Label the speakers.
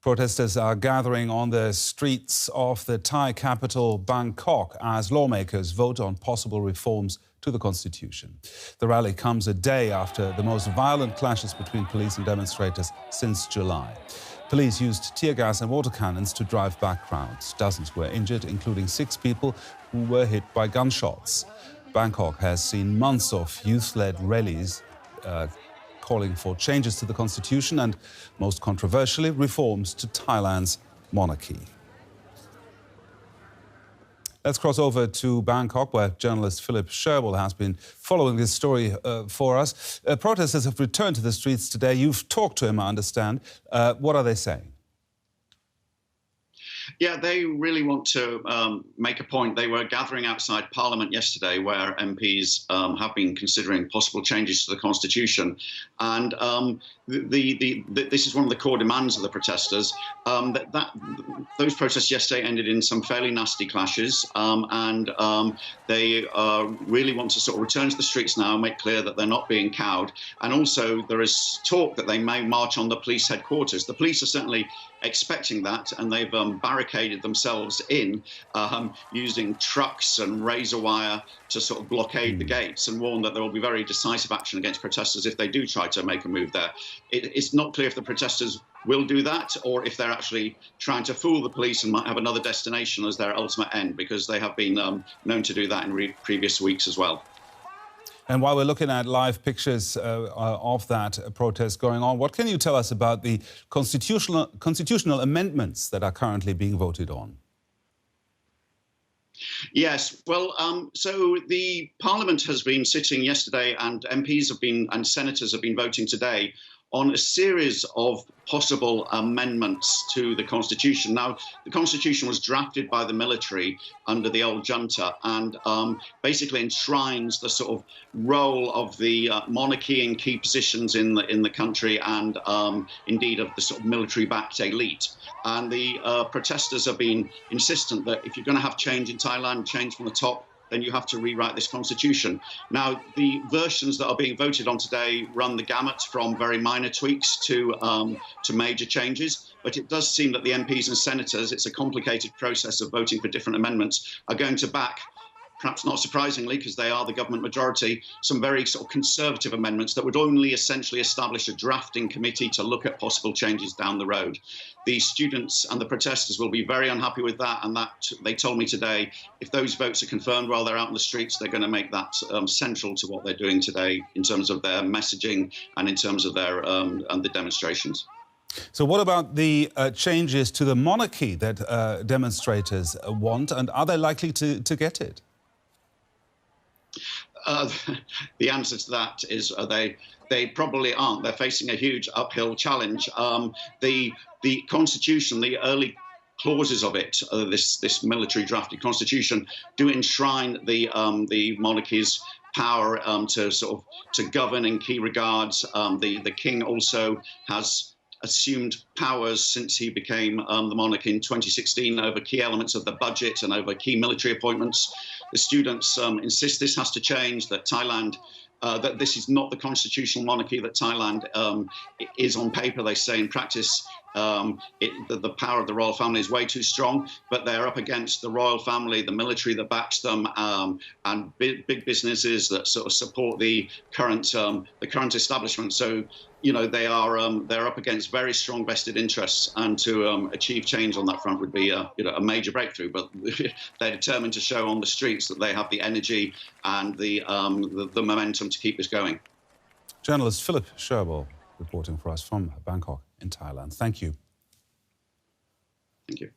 Speaker 1: Protesters are gathering on the streets of the Thai capital, Bangkok, as lawmakers vote on possible reforms to the constitution. The rally comes a day after the most violent clashes between police and demonstrators since July. Police used tear gas and water cannons to drive back crowds. Dozens were injured, including 6 people who were hit by gunshots. Bangkok has seen months of youth-led rallies calling for changes to the constitution and, most controversially, reforms to Thailand's monarchy. Let's cross over to Bangkok, where journalist Philip Sherbel has been following this story for us. Protesters have returned to the streets today. You've talked to him, I understand. What are they saying?
Speaker 2: Yeah, they really want to make a point. They were gathering outside Parliament yesterday, where MPs have been considering possible changes to the Constitution. And this is one of the core demands of the protesters. Those protests yesterday ended in some fairly nasty clashes, and they really want to sort of return to the streets now and make clear that they're not being cowed. And also there is talk that they may march on the police headquarters. The police are certainly expecting that, and they've barricaded themselves in using trucks and razor wire to sort of blockade the gates, and warn that there will be very decisive action against protesters if they do try to make a move there. It's not clear if the protesters will do that or if they're actually trying to fool the police and might have another destination as their ultimate end, because they have been known to do that in previous weeks as well.
Speaker 1: And while we're looking at live pictures of that protest going on, what can you tell us about the constitutional amendments that are currently being voted on?
Speaker 2: Yes, well, so the Parliament has been sitting yesterday, and MPs have been, and senators have been voting today on a series of possible amendments to the Constitution. Now, the Constitution was drafted by the military under the old junta, and basically enshrines the sort of role of the monarchy in key positions in the country, and indeed of the sort of military-backed elite. And the protesters have been insistent that if you're going to have change in Thailand, change from the top, then you have to rewrite this constitution. Now, the versions that are being voted on today run the gamut from very minor tweaks to major changes. But it does seem that the MPs and senators, it's a complicated process of voting for different amendments, are going to back, perhaps not surprisingly, because they are the government majority, some very sort of conservative amendments that would only essentially establish a drafting committee to look at possible changes down the road. The students and the protesters will be very unhappy with that, and that they told me today, if those votes are confirmed while they're out in the streets, they're going to make that central to what they're doing today in terms of their messaging and in terms of their and the demonstrations.
Speaker 1: So what about the changes to the monarchy that demonstrators want, and are they likely to get it?
Speaker 2: The answer to that is they probably aren't. They're facing a huge uphill challenge. The Constitution, the early clauses of it, this military drafted Constitution, do enshrine the monarchy's power to govern in key regards. The king also has assumed powers since he became the monarch in 2016 over key elements of the budget and over key military appointments. The students insist this has to change, that Thailand, that this is not the constitutional monarchy that Thailand is on paper. They say in practice the power of the royal family is way too strong, but they're up against the royal family, the military that backs them, and big businesses that sort of support the current establishment. So, you know, they're up against very strong vested interests, and to achieve change on that front would be a major breakthrough. But they're determined to show on the streets that they have the energy and the momentum to keep this going.
Speaker 1: Journalist Philip Sherbel reporting for us from Bangkok in Thailand. Thank you.
Speaker 2: Thank you.